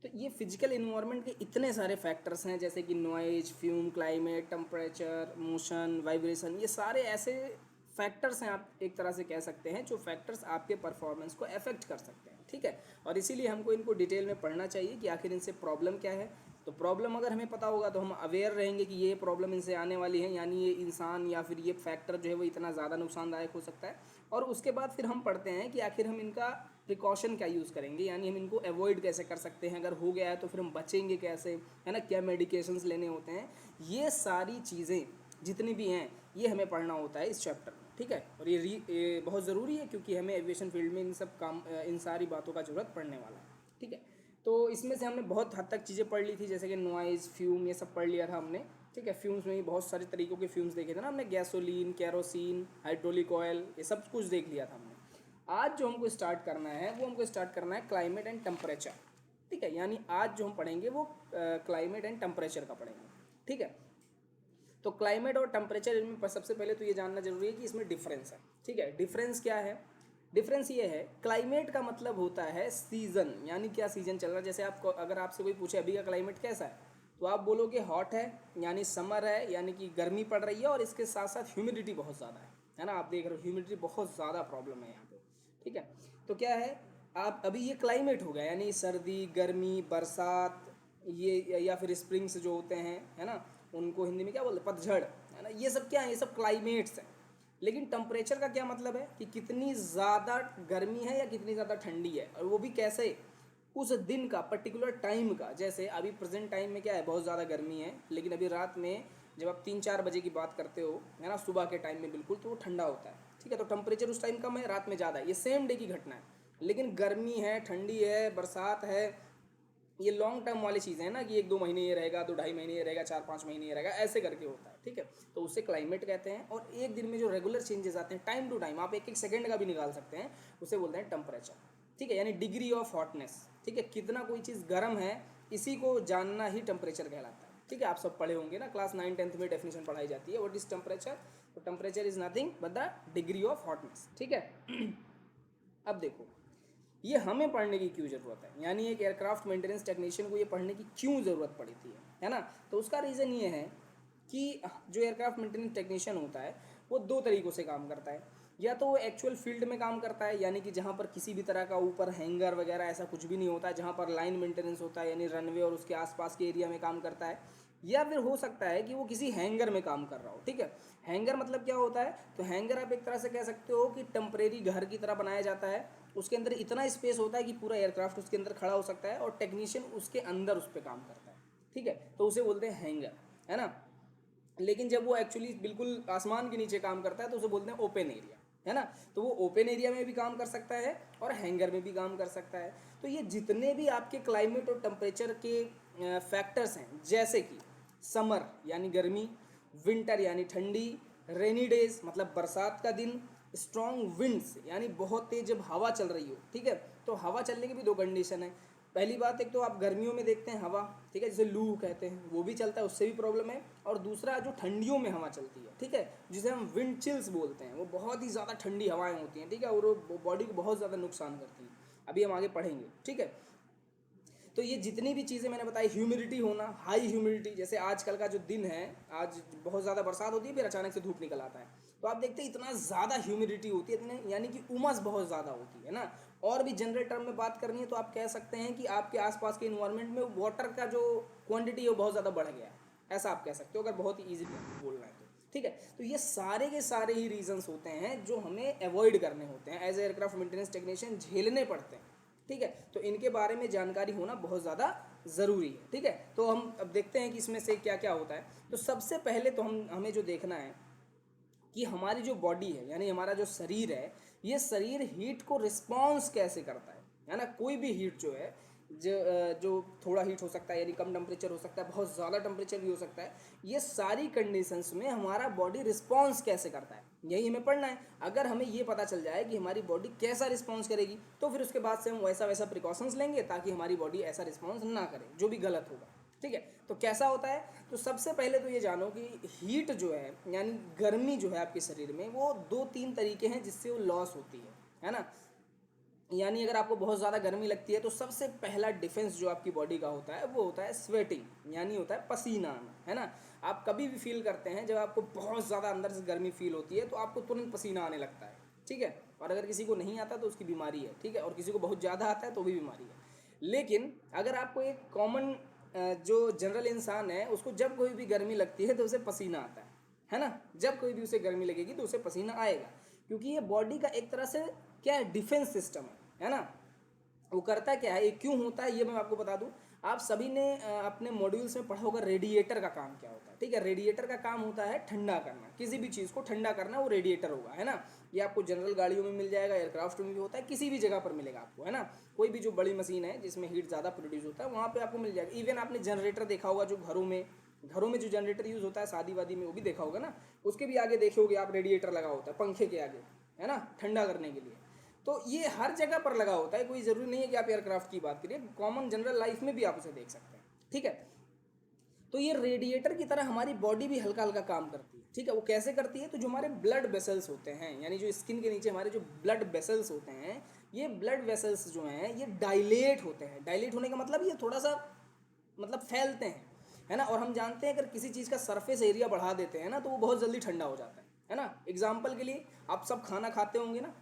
तो ये physical environment के इतने सारे फैक्टर्स हैं, जैसे कि noise, fume, climate, temperature, motion, vibration, ये सारे ऐसे फैक्टर्स हैं, आप एक तरह से कह सकते हैं, जो फैक्टर्स आपके परफॉर्मेंस को अफेक्ट कर सकते हैं, ठीक है। और इसीलिए हमको इनको डिटेल में पढ़ना चाहिए कि आखिर इनसे प्रॉब्लम क्या है। तो प्रॉब्लम अगर हमें पता होगा तो हम अवेयर रहेंगे कि ये प्रॉब्लम इनसे आने वाली है, यानी ये इंसान या फिर ये फैक्टर जो है वो इतना ज़्यादा नुकसानदायक हो सकता है। और उसके बाद फिर हम पढ़ते हैं कि आखिर हम इनका प्रिकॉशन क्या यूज़ करेंगे, यानी हम इनको अवॉइड कैसे कर सकते हैं, अगर हो गया है तो फिर हम बचेंगे कैसे, है ना, क्या मेडिकेशंस लेने होते हैं। ये सारी चीज़ें जितनी भी हैं ये हमें पढ़ना होता है इस चैप्टर में, ठीक है। और ये बहुत ज़रूरी है, क्योंकि हमें एविएशन फील्ड में इन सब काम इन सारी बातों का ज़रूरत पड़ने वाला है, ठीक है। तो इसमें से हमने बहुत हद तक चीज़ें पढ़ ली थी, जैसे कि नॉइज़, फ्यूम, ये सब पढ़ लिया था हमने, ठीक है। फ्यूम्स में भी बहुत सारे तरीक़ों के फ्यूम्स देखे थे ना हमने, गैसोलीन, केरोसिन, हाइड्रोलिक ऑयल, ये सब कुछ देख लिया था हमने। आज जो हमको स्टार्ट करना है वो हमको स्टार्ट करना है क्लाइमेट एंड टेम्परेचर, ठीक है। यानी आज जो हम पढ़ेंगे वो क्लाइमेट एंड टेम्परेचर का पढ़ेंगे, ठीक है। तो क्लाइमेट और टेम्परेचर इनमें सबसे पहले तो ये जानना जरूरी है कि इसमें डिफरेंस है, ठीक है। डिफरेंस क्या है? डिफरेंस ये है, क्लाइमेट का मतलब होता है सीज़न, यानी क्या सीज़न चल रहा है। जैसे आपको अगर आपसे कोई पूछे अभी का क्लाइमेट कैसा है, तो आप बोलोगे हॉट है, यानी समर है, यानी कि गर्मी पड़ रही है, और इसके साथ साथ ह्यूमिडिटी बहुत ज़्यादा है ना। आप देख रहे हो ह्यूमिडिटी बहुत ज़्यादा प्रॉब्लम है यहाँ पे, ठीक है। तो क्या है, आप अभी ये क्लाइमेट हो गया, यानी सर्दी, गर्मी, बरसात, ये या फिर स्प्रिंग्स जो होते हैं, है ना, उनको हिंदी में क्या बोलते हैं, पतझड़, है ना, ये सब क्या है, ये सब क्लाइमेट्स हैं। लेकिन टेम्परेचर का क्या मतलब है कि कितनी ज़्यादा गर्मी है या कितनी ज़्यादा ठंडी है, और वो भी कैसे, उस दिन का पर्टिकुलर टाइम का। जैसे अभी प्रेजेंट टाइम में क्या है, बहुत ज़्यादा गर्मी है, लेकिन अभी रात में जब आप 3-4 बजे की बात करते हो, है ना, सुबह के टाइम में बिल्कुल, तो वो ठंडा होता है, ठीक है। तो टेम्परेचर उस टाइम कम है, रात में ज़्यादा है, ये सेम डे की घटना है। लेकिन गर्मी है, ठंडी है, बरसात है, ये लॉन्ग टर्म वाली चीज़ें हैं ना, कि 1-2 महीने ये रहेगा, 2-2.5 महीने ये रहेगा, 4-5 महीने ये रहेगा, ऐसे करके होता है, ठीक है। तो उसे क्लाइमेट कहते हैं। और एक दिन में जो रेगुलर चेंजेस आते हैं टाइम टू टाइम, आप एक एक सेकंड का भी निकाल सकते हैं, उसे बोलते हैं टेम्परेचर, ठीक है। यानी डिग्री ऑफ हॉटनेस, ठीक है, कितना कोई चीज़ गर्म है, इसी को जानना ही टेम्परेचर कहलाता है, ठीक है। आप सब पढ़े होंगे ना, क्लास 9-10 में डेफिनेशन पढ़ाई जाती है, व्हाट इज टेम्परेचर। तो temperature is nothing but the degree of hotness, ठीक है। अब देखो, ये हमें पढ़ने की क्यों ज़रूरत है, यानी एक एयरक्राफ्ट मेंटेनेंस टेक्नीशियन को ये पढ़ने की क्यों ज़रूरत पड़ी थी, है ना। तो उसका रीज़न ये है कि जो एयरक्राफ्ट मेंटेनेंस टेक्नीशियन होता है वो दो तरीक़ों से काम करता है। या तो वो एक्चुअल फील्ड में काम करता है, यानी कि जहाँ पर किसी भी तरह का ऊपर हैंगर वगैरह ऐसा कुछ भी नहीं होता है, जहाँ पर लाइन मेंटेनेंस होता है, यानी रनवे और उसके आसपास के एरिया में काम करता है। या फिर हो सकता है कि वो किसी हैंगर में काम कर रहा हो, ठीक है। हैंगर मतलब क्या होता है, तो हैंगर आप एक तरह से कह सकते हो कि टेम्परेरी घर की तरह बनाया जाता है। उसके अंदर इतना स्पेस होता है कि पूरा एयरक्राफ्ट उसके अंदर खड़ा हो सकता है, और टेक्नीशियन उसके अंदर उस पर काम करता है, ठीक है। तो उसे बोलते हैं हैंगर, है ना। लेकिन जब वो एक्चुअली बिल्कुल आसमान के नीचे काम करता है तो उसे बोलते हैं ओपन एरिया, है ना। तो वो ओपन एरिया में भी काम कर सकता है और हैंगर में भी काम कर सकता है। तो ये जितने भी आपके क्लाइमेट और टेम्परेचर के फैक्टर्स हैं, जैसे कि समर यानी गर्मी, विंटर यानी ठंडी, रेनी डेज मतलब बरसात का दिन, स्ट्रॉन्ग विंड्स यानी बहुत तेज जब हवा चल रही हो, ठीक है। तो हवा चलने की भी दो कंडीशन है। पहली बात, एक तो आप गर्मियों में देखते हैं हवा, ठीक है, जिसे लू कहते हैं, वो भी चलता है, उससे भी प्रॉब्लम है। और दूसरा जो ठंडियों में हवा चलती है, ठीक है, जिसे हम विंड चिल्स बोलते हैं, वो बहुत ही ज़्यादा ठंडी हवाएं होती हैं, ठीक है, और वो बॉडी को बहुत ज़्यादा नुकसान करती हैं। अभी हम आगे पढ़ेंगे, ठीक है। तो ये जितनी भी चीज़ें मैंने बताई, ह्यूमिडिटी होना, हाई ह्यूमिडिटी, जैसे आजकल का जो दिन है, आज बहुत ज़्यादा बरसात होती है, फिर अचानक से धूप निकल आता है, तो आप देखते हैं इतना ज़्यादा ह्यूमिडिटी होती है, इतने यानी कि उमस बहुत ज़्यादा होती है ना। और भी जनरल टर्म में बात करनी है तो आप कह सकते हैं कि आपके आसपास के इन्वायरमेंट में वाटर का जो क्वांटिटी है वो बहुत ज़्यादा बढ़ गया है, ऐसा आप कह सकते हो, अगर बहुत ही ईजिली बोलना है तो, ठीक है। तो ये सारे के सारे ही रीजंस होते हैं जो हमें अवॉइड करने होते हैं, एज एयरक्राफ्ट मेंटेनेंस टेक्नीशियन झेलने पड़ते हैं, ठीक है। तो इनके बारे में जानकारी होना बहुत ज़्यादा ज़रूरी है, ठीक है। तो हम अब देखते हैं कि इसमें से क्या क्या होता है। तो सबसे पहले तो हमें जो देखना है कि हमारी जो बॉडी है, यानी हमारा जो शरीर है, ये शरीर हीट को रिस्पॉन्स कैसे करता है ना। कोई भी हीट जो है, जो थोड़ा हीट हो सकता है, यानी कम टेम्परेचर हो सकता है, बहुत ज़्यादा टेम्परेचर भी हो सकता है, ये सारी कंडीशंस में हमारा बॉडी रिस्पॉन्स कैसे करता है, यही हमें पढ़ना है। अगर हमें ये पता चल जाए कि हमारी बॉडी कैसा रिस्पॉन्स करेगी, तो फिर उसके बाद से हम वैसा वैसा प्रिकॉशंस लेंगे ताकि हमारी बॉडी ऐसा रिस्पॉन्स ना करे जो भी गलत होगा, ठीक है। तो कैसा होता है, तो सबसे पहले तो ये जानो कि हीट जो है, यानी गर्मी जो है आपके शरीर में, वो 2-3 तरीके हैं जिससे वो लॉस होती है ना। यानी अगर आपको बहुत ज़्यादा गर्मी लगती है तो सबसे पहला डिफेंस जो आपकी बॉडी का होता है वो होता है स्वेटिंग, यानी होता है पसीना आना, है ना। आप कभी भी फील करते हैं जब आपको बहुत ज़्यादा अंदर से गर्मी फील होती है तो आपको तुरंत पसीना आने लगता है, ठीक है। और अगर किसी को नहीं आता तो उसकी बीमारी है, ठीक है, और किसी को बहुत ज़्यादा आता है तो भी बीमारी है। लेकिन अगर आपको एक कॉमन जो जनरल इंसान है उसको जब कोई भी गर्मी लगती है तो उसे पसीना आता है ना। जब कोई भी उसे गर्मी लगेगी तो उसे पसीना आएगा, क्योंकि ये बॉडी का एक तरह से क्या है, डिफेंस सिस्टम है ना। वो करता क्या है, ये क्यों होता है, ये मैं आपको बता दूं। आप सभी ने अपने मॉड्यूल्स में पढ़ा होगा रेडिएटर का काम क्या होता है, ठीक है। रेडिएटर का काम होता है ठंडा करना, किसी भी चीज़ को ठंडा करना वो रेडिएटर होगा, है ना। ये आपको जनरल गाड़ियों में मिल जाएगा, एयरक्राफ्ट में भी होता है, किसी भी जगह पर मिलेगा आपको, है ना। कोई भी जो बड़ी मशीन है जिसमें हीट ज़्यादा प्रोड्यूस होता है वहाँ पर आपको मिल जाएगा। इवन आपने जनरेटर देखा होगा, जो घरों में जो जनरेटर यूज़ होता है शादी वादी में, वो भी देखा होगा ना। उसके भी आगे देखे होगे आप, रेडिएटर लगा होता है पंखे के आगे, है ना, ठंडा करने के लिए। तो ये हर जगह पर लगा होता है, कोई ज़रूरी नहीं है कि आप एयरक्राफ्ट की बात करिए, कॉमन जनरल लाइफ में भी आप उसे देख सकते हैं, ठीक है। तो ये रेडिएटर की तरह हमारी बॉडी भी हल्का हल्का काम करती है, ठीक है। वो कैसे करती है, तो जो हमारे ब्लड वेसल्स होते हैं, यानी जो स्किन के नीचे हमारे जो ब्लड वेसल्स होते हैं, ये ब्लड वेसल्स जो हैं ये डायलेट होते हैं। डायलेट होने का मतलब ये थोड़ा सा मतलब फैलते हैं, है ना। और हम जानते हैं अगर किसी चीज़ का सरफेस एरिया बढ़ा देते हैं ना तो वो बहुत जल्दी ठंडा हो जाता है ना। एग्जाम्पल के लिए आप सब खाना खाते होंगे ना,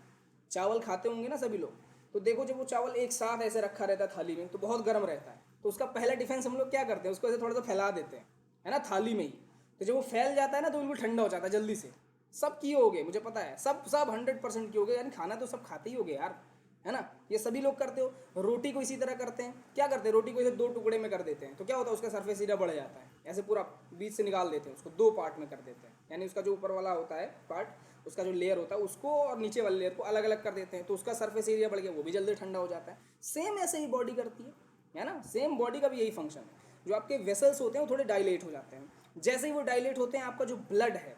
चावल खाते होंगे ना सभी लोग। तो देखो जब वो चावल एक साथ ऐसे रखा रहता है थाली में तो बहुत गर्म रहता है, तो उसका पहला डिफेंस हम लोग क्या करते हैं, उसको ऐसे थोड़ा सा फैला देते हैं, है ना, थाली में ही। तो जब वो फैल जाता है ना तो बिल्कुल ठंडा हो जाता है जल्दी से। सब किए होगे, मुझे पता है, सब सब 100% किए होगे, यानी खाना तो सब खाते ही होगे यार, है ना। ये सभी लोग करते हो। रोटी को इसी तरह करते हैं, क्या करते हैं, रोटी को इसे दो टुकड़े में कर देते हैं तो क्या होता है, उसका सरफेस एरिया बढ़ जाता है, ऐसे पूरा बीच से निकाल देते हैं, उसको दो पार्ट में कर देते हैं। यानी उसका जो ऊपर वाला होता है पार्ट, उसका जो लेयर होता है उसको और नीचे वाले लेयर को अलग अलग कर देते हैं, तो उसका सरफेस एरिया बढ़ गया, वो भी जल्दी ठंडा हो जाता है। सेम ऐसे ही बॉडी करती है ना। सेम बॉडी का भी यही फंक्शन है। जो आपके वेसल्स होते हैं वो थोड़े डायलेट हो जाते हैं। जैसे ही वो डायलेट होते हैं, आपका जो ब्लड है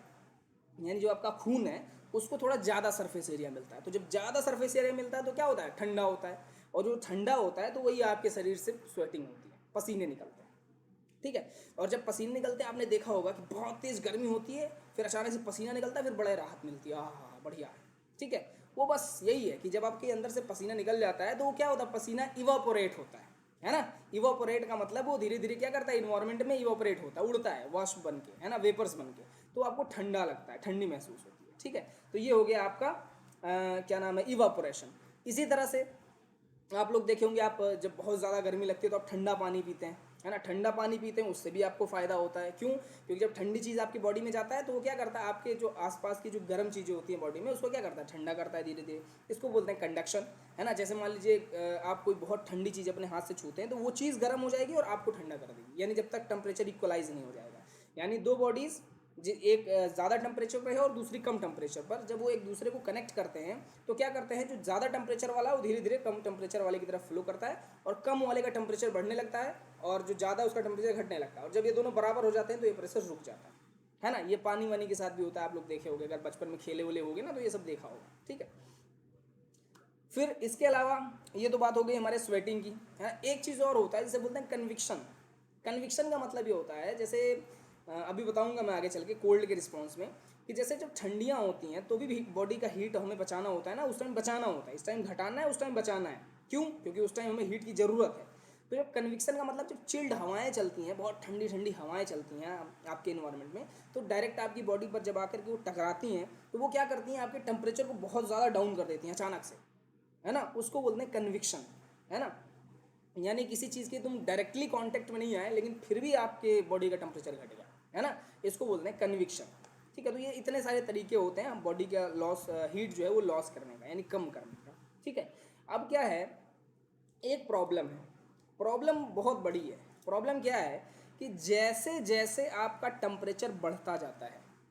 यानी जो आपका खून है उसको थोड़ा ज़्यादा सरफेस एरिया मिलता है। तो जब ज़्यादा सरफेस एरिया मिलता है तो क्या होता है, ठंडा होता है। और जो ठंडा होता है तो वही आपके शरीर से स्वेटिंग होती है, पसीने निकलते हैं, ठीक है। और जब पसीने निकलते हैं, आपने देखा होगा कि बहुत तेज़ गर्मी होती है, फिर अचानक से पसीना निकलता है, फिर बड़े राहत मिलती है, हाँ बढ़िया है, ठीक है। वो बस यही है कि जब आपके अंदर से पसीना निकल जाता है तो वो क्या होता है, पसीना इवापोरेट होता है ना। इवापोरेट का मतलब वो धीरे धीरे क्या करता है, इन्वायरमेंट में इवापोरेट होता है, उड़ता है वाष्प बन के, है ना, वेपर्स बन के। तो आपको ठंडा लगता है, ठंडी महसूस होती है, ठीक है। तो ये हो गया आपका क्या नाम है, इवापोरेशन। इसी तरह से आप लोग देखे होंगे, आप जब बहुत ज़्यादा गर्मी लगती है तो आप ठंडा पानी पीते हैं, है ना। ठंडा पानी पीते हैं, उससे भी आपको फ़ायदा होता है। क्यों, क्योंकि जब ठंडी चीज़ आपकी बॉडी में जाता है तो वो क्या करता है, आपके जो आसपास की जो गर्म चीज़ें होती हैं बॉडी में उसको क्या करता है, ठंडा करता है धीरे धीरे। इसको बोलते हैं कंडक्शन, है ना। जैसे मान लीजिए आप कोई बहुत ठंडी चीज़ अपने हाथ से छूते हैं तो वो चीज़ गर्म हो जाएगी और आपको ठंडा कर देगी, यानी जब तक टेम्परेचर इक्वलाइज नहीं हो जाएगा। यानी दो बॉडीज़ एक ज़्यादा टेम्परेचर पर है और दूसरी कम टेम्परेचर पर, जब वो एक दूसरे को कनेक्ट करते हैं तो क्या करते हैं, जो ज़्यादा टेम्परेचर वाला है वो धीरे धीरे कम टेम्परेचर वाले की तरफ फ्लो करता है, और कम वाले का टेम्परेचर बढ़ने लगता है और जो ज़्यादा उसका टेम्परेचर घटने लगता है। और जब ये दोनों बराबर हो जाते हैं तो ये प्रेशर रुक जाता है ना। ये पानी वानी के साथ भी होता है, आप लोग देखे होंगे, अगर बचपन में खेले हुए होगे ना तो ये सब देखा होगा, ठीक है। फिर इसके अलावा ये तो बात हो गई हमारे स्वेटिंग की, है। एक चीज़ और होता है जिसे बोलते हैं कन्विक्शन। कन्विक्शन का मतलब ये होता है, जैसे अभी बताऊंगा मैं आगे चल के कोल्ड के रिस्पॉन्स में, कि जैसे जब ठंडियाँ होती हैं तो भी बॉडी का हीट हमें बचाना होता है ना, उस टाइम बचाना होता है, इस टाइम घटाना है, उस टाइम बचाना है। क्यों, क्योंकि उस टाइम हमें हीट की ज़रूरत है। तो जब कन्विक्शन का मतलब, जब चिल्ड हवाएं चलती हैं, बहुत ठंडी ठंडी हवाएं चलती हैं आपके इन्वायरमेंट में, तो डायरेक्ट आपकी बॉडी पर जब आकर के वो टकराती हैं तो वो क्या करती हैं, आपके टेम्परेचर को बहुत ज़्यादा डाउन कर देती हैं अचानक से, है ना। उसको बोलते हैं कन्विक्शन, है ना। यानी किसी चीज़ के तुम डायरेक्टली कांटेक्ट में नहीं आए लेकिन फिर भी आपके बॉडी का टेम्परेचर घट गया, है ना। इसको बोलते हैं कन्विक्शन, ठीक है। तो ये इतने सारे तरीके होते हैं बॉडी का लॉस, हीट जो है वो लॉस करने का, यानी कम करने का, ठीक है। अब क्या है, एक प्रॉब्लम है, प्रॉब्लम बहुत बड़ी है। प्रॉब्लम क्या है कि जैसे जैसे आपका टेम्परेचर बढ़ता जाता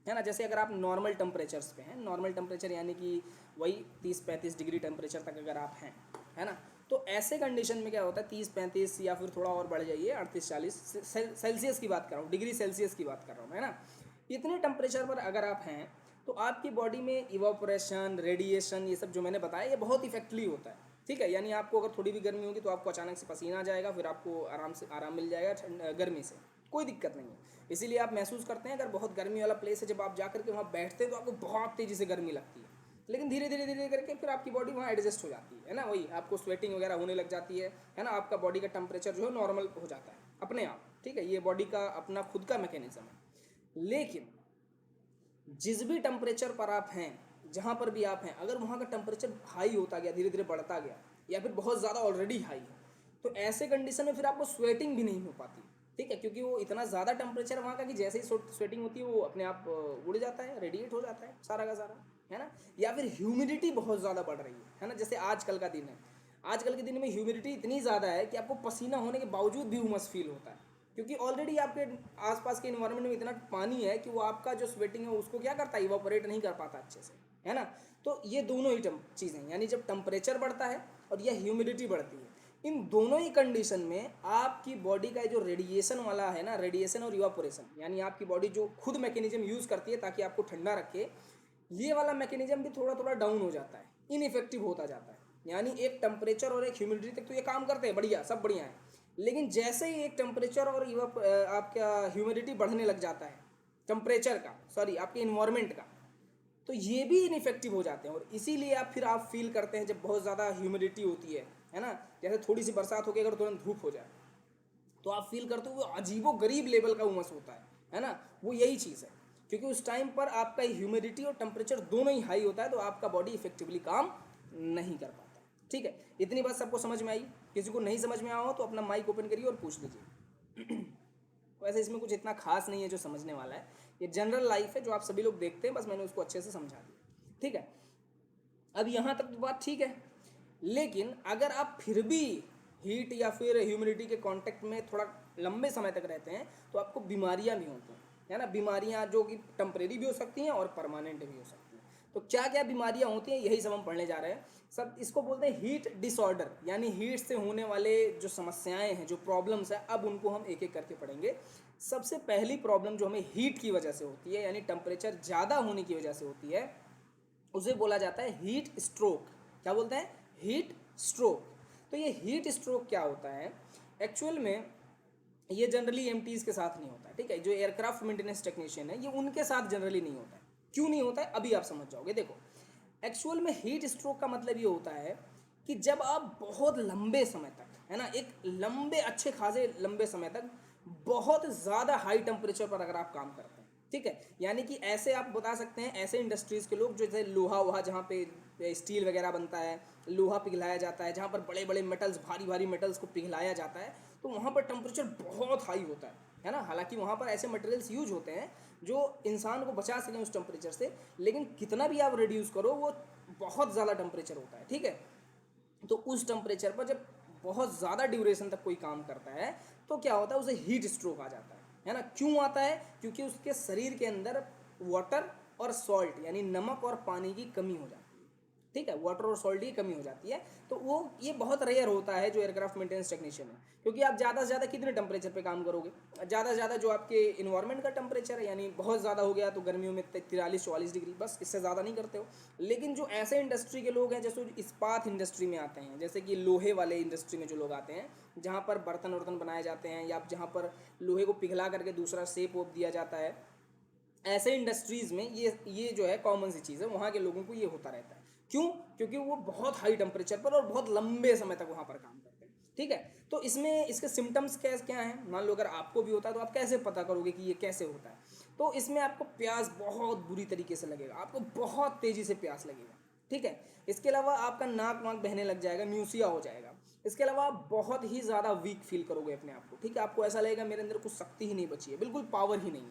है ना, जैसे अगर आप नॉर्मल टेम्परेचर्स पे हैं, नॉर्मल टेम्परेचर यानी कि वही 30-35 डिग्री टेम्परेचर तक अगर आप हैं, है ना, तो ऐसे कंडीशन में क्या होता है, 30-35 या फिर थोड़ा और बढ़ जाइए 38-40 सेल्सियस की बात कर रहा हूँ, डिग्री सेल्सियस की बात कर रहा हूँ, है ना। इतने टेम्परेचर पर अगर आप हैं तो आपकी बॉडी में इवापोरेशन, रेडिएशन, ये सब जो मैंने बताया ये बहुत इफेक्टली होता है, ठीक है। यानी आपको अगर थोड़ी भी गर्मी होगी तो आपको अचानक से पसीना आ जाएगा, फिर आपको आराम मिल जाएगा गर्मी से, कोई दिक्कत नहीं है। इसीलिए आप महसूस करते हैं, अगर बहुत गर्मी वाला प्लेस है, जब आप जाकर के वहाँ बैठते हैं तो आपको बहुत तेज़ी से गर्मी लगती लेकिन धीरे धीरे धीरे करके फिर आपकी बॉडी वहाँ एडजस्ट हो जाती है ना, वही आपको स्वेटिंग वगैरह होने लग जाती है ना, आपका बॉडी का टेम्परेचर जो है नॉर्मल हो जाता है अपने आप, ठीक है। ये बॉडी का अपना खुद का मैकेनिज्म है। लेकिन जिस भी टेम्परेचर पर आप हैं, जहाँ पर भी आप हैं, अगर वहाँ का टेम्परेचर हाई होता गया, धीरे धीरे बढ़ता गया, या फिर बहुत ज़्यादा ऑलरेडी हाई है, तो ऐसे कंडीशन में फिर आपको स्वेटिंग भी नहीं हो पाती, ठीक है, क्योंकि वो इतना ज़्यादा टेम्परेचर वहाँ का कि जैसे ही स्वेटिंग होती है वो अपने आप उड़ जाता है, रेडिएट हो जाता है सारा का सारा, है ना। या फिर ह्यूमिडिटी बहुत ज़्यादा बढ़ रही है ना, जैसे आजकल का दिन है, आजकल के दिन में ह्यूमिडिटी इतनी ज़्यादा है कि आपको पसीना होने के बावजूद भी उमस फील होता है, क्योंकि ऑलरेडी आपके आसपास के इन्वायरमेंट में इतना पानी है कि वो आपका जो स्वेटिंग है उसको क्या करता है, इवापोरेट नहीं कर पाता अच्छे से, है ना। तो ये दोनों ही चीज़ें, यानी जब टेम्परेचर बढ़ता है और यह ह्यूमिडिटी बढ़ती है, इन दोनों ही कंडीशन में आपकी बॉडी का जो रेडिएशन वाला है ना, रेडिएशन और इवापोरेशन, यानी आपकी बॉडी जो खुद मैकेनिज्म यूज़ करती है ताकि आपको ठंडा रखे, ये वाला मैकेनिज्म भी थोड़ा थोड़ा डाउन हो जाता है, इनइफेक्टिव होता जाता है। यानी एक टेम्परेचर और एक ह्यूमिडिटी तक तो ये काम करते हैं बढ़िया, सब बढ़िया है, लेकिन जैसे ही एक टेम्परेचर और आपका ह्यूमिडिटी बढ़ने लग जाता है, टेम्परेचर का सॉरी आपके इन्वायरमेंट का, तो ये भी इनइफेक्टिव हो जाते हैं। और इसीलिए आप फील करते हैं जब बहुत ज़्यादा ह्यूमिडिटी होती है ना, जैसे थोड़ी सी बरसात होगी अगर तुरंत धूप हो जाए तो आप फील करते हो वो अजीबो गरीब लेवल का उमस होता है ना, वो यही चीज़ है, क्योंकि उस टाइम पर आपका ह्यूमिडिटी और टेम्परेचर दोनों ही हाई होता है, तो आपका बॉडी इफेक्टिवली काम नहीं कर पाता, ठीक है। इतनी बात सबको समझ में आई? किसी को नहीं समझ में आया हो तो अपना माइक ओपन करिए और पूछ लीजिए। वैसे इसमें कुछ इतना खास नहीं है जो समझने वाला है, ये जनरल लाइफ है जो आप सभी लोग देखते हैं, बस मैंने उसको अच्छे से समझा दिया, ठीक है। अब यहाँ तक तो बात ठीक है, लेकिन अगर आप फिर भी हीट या फिर ह्यूमिडिटी के कांटेक्ट में थोड़ा लंबे समय तक रहते हैं तो आपको बीमारियां भी होती हैं, है ना। बीमारियां जो कि टेम्परेरी भी हो सकती हैं और परमानेंट भी हो सकती हैं। तो क्या क्या बीमारियां होती हैं यही सब हम पढ़ने जा रहे हैं। सब इसको बोलते हैं हीट डिसऑर्डर, यानी हीट से होने वाले जो समस्याएं हैं, जो प्रॉब्लम्स हैं, अब उनको हम एक एक करके पढ़ेंगे। सबसे पहली प्रॉब्लम जो हमें हीट की वजह से होती है, यानी टेम्परेचर ज़्यादा होने की वजह से होती है, उसे बोला जाता है हीट स्ट्रोक। क्या बोलते हैं? Heat stroke. तो ये हीट स्ट्रोक क्या होता है एक्चुअल में, ये जनरली एमटीज़ के साथ नहीं होता है, ठीक है। जो एयरक्राफ्ट मेंटेनेंस टेक्नीशियन है ये उनके साथ जनरली नहीं होता है। क्यों नहीं होता है अभी आप समझ जाओगे। देखो, एक्चुअल में हीट स्ट्रोक का मतलब ये होता है कि जब आप बहुत लंबे समय तक, है ना, एक लंबे अच्छे खासे लंबे समय तक बहुत ज़्यादा हाई टेम्परेचर पर अगर आप काम करते हैं, ठीक है, यानी कि ऐसे आप बता सकते हैं, ऐसे इंडस्ट्रीज़ के लोग जो जैसे लोहा वहा जहाँ पे स्टील वगैरह बनता है, लोहा पिघलाया जाता है, जहाँ पर बड़े बड़े मेटल्स, भारी भारी मेटल्स को पिघलाया जाता है, तो वहाँ पर टेम्परेचर बहुत हाई होता है ना। हालांकि वहाँ पर ऐसे मटेरियल्स यूज होते हैं जो इंसान को बचा सकें उस टेम्परेचर से, लेकिन कितना भी आप रिड्यूस करो वो बहुत ज़्यादा टेम्परेचर होता है, ठीक है। तो उस टेम्परेचर पर जब बहुत ज़्यादा ड्यूरेशन तक कोई काम करता है तो क्या होता है, उसे हीट स्ट्रोक आ जाता है ना। क्यों आता है? क्योंकि उसके शरीर के अंदर वाटर और सॉल्ट यानी नमक और पानी की कमी हो जाती है, ठीक है। वाटर और सॉल्ट की कमी हो जाती है, तो वो ये बहुत रेयर होता है जो एयरक्राफ्ट मेंटेनेंस टेक्नीशियन है, क्योंकि आप ज़्यादा से ज़्यादा कितने टेम्परेचर पे काम करोगे? ज़्यादा से ज़्यादा जो आपके इन्वायरमेंट का टेम्परेचर है, यानी बहुत ज़्यादा हो गया तो गर्मियों में 43-44 डिग्री, बस इससे ज़्यादा नहीं करते हो। लेकिन जो ऐसे इंडस्ट्री के लोग हैं, जैसे इस्पात इंडस्ट्री में आते हैं, जैसे कि लोहे वाले इंडस्ट्री में जो लोग आते हैं, जहाँ पर बर्तन वर्तन बनाए जाते हैं या जहाँ पर लोहे को पिघला करके दूसरा शेप वोप दिया जाता है, ऐसे इंडस्ट्रीज़ में ये जो है कॉमन सी चीज़ है, वहाँ के लोगों को ये होता रहता है। क्यों? क्योंकि वो बहुत हाई टेम्परेचर पर और बहुत लंबे समय तक वहाँ पर काम करते हैं, ठीक है। तो इसमें इसके सिम्टम्स क्या क्या हैं, मान लो अगर आपको भी होता है तो आप कैसे पता करोगे कि ये कैसे होता है? तो इसमें आपको प्यास बहुत बुरी तरीके से लगेगा, आपको बहुत तेज़ी से प्यास लगेगा, ठीक है। इसके अलावा आपका नाक वाक बहने लग जाएगा, म्यूसिया हो जाएगा। इसके अलावा आप बहुत ही ज़्यादा वीक फील करोगे अपने आप को, ठीक है। आपको ऐसा लगेगा मेरे अंदर कुछ शक्ति ही नहीं बची है, बिल्कुल पावर ही नहीं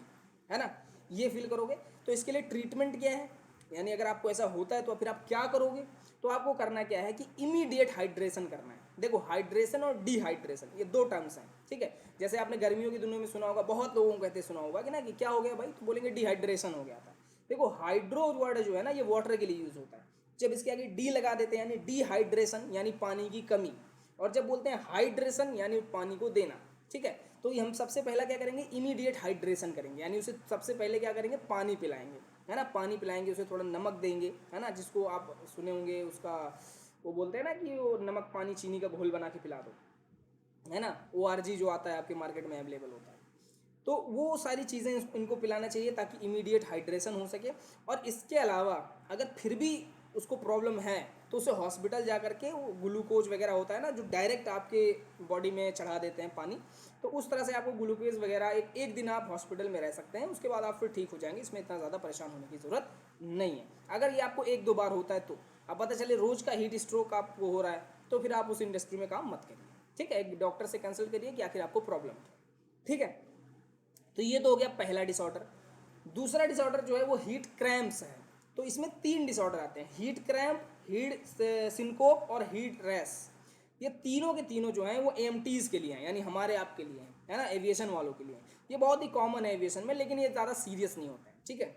है ना, ये फील करोगे। तो इसके लिए ट्रीटमेंट क्या है, यानी अगर आपको ऐसा होता है तो फिर आप क्या करोगे? तो आपको करना क्या है कि इमीडिएट हाइड्रेशन करना है। देखो, हाइड्रेशन और डिहाइड्रेशन ये दो टर्म्स हैं, ठीक है। जैसे आपने गर्मियों के दिनों में सुना होगा, बहुत लोगों को कहते सुना होगा कि ना कि क्या हो गया भाई, तो बोलेंगे डिहाइड्रेशन हो गया था। देखो, हाइड्रो वर्ड जो है ना ये वाटर के लिए यूज होता है। जब इसके आगे डी लगा देते हैं यानी डिहाइड्रेशन यानी पानी की कमी, और जब बोलते हैं हाइड्रेशन यानी पानी को देना, ठीक है। तो हम सबसे पहला क्या करेंगे, इमीडिएट हाइड्रेशन करेंगे, यानी उसे सबसे पहले क्या करेंगे, पानी पिलाएंगे, है ना। पानी पिलाएंगे, उसे थोड़ा नमक देंगे, है ना, जिसको आप सुने होंगे उसका, वो बोलते हैं ना कि वो नमक पानी चीनी का घोल बना के पिला दो, है ना। ORG जो आता है आपके मार्केट में अवेलेबल होता है, तो वो सारी चीज़ें इनको पिलाना चाहिए ताकि इमीडिएट हाइड्रेशन हो सके। और इसके अलावा अगर फिर भी उसको प्रॉब्लम है तो उसे हॉस्पिटल जा करके वो ग्लूकोज वगैरह होता है ना जो डायरेक्ट आपके बॉडी में चढ़ा देते हैं पानी, तो उस तरह से आपको ग्लूकोज वगैरह एक दिन आप हॉस्पिटल में रह सकते हैं, उसके बाद आप फिर ठीक हो जाएंगे, इसमें इतना ज़्यादा परेशान होने की ज़रूरत नहीं है। अगर ये आपको एक दो बार होता है तो अब पता चले रोज़ का हीट स्ट्रोक आपको हो रहा है तो फिर आप उस इंडस्ट्री में काम मत करिए, ठीक है। एक डॉक्टर से कंसल्ट करिए कि आखिर आपको प्रॉब्लम है, ठीक है। तो ये तो हो गया पहला डिसऑर्डर। दूसरा डिसऑर्डर जो है वो हीट क्रैम्प्स है। तो इसमें 3 डिसऑर्डर आते हैं, हीट क्रैम्प, हीट सिंकोप और हीट रैश। ये तीनों के तीनों जो हैं वो एएमटीज़ के लिए हैं, यानी हमारे आपके लिए हैं, है ना, एविएशन वालों के लिए। ये बहुत ही कॉमन है एविएशन में, लेकिन ये ज़्यादा सीरियस नहीं होता है, ठीक है।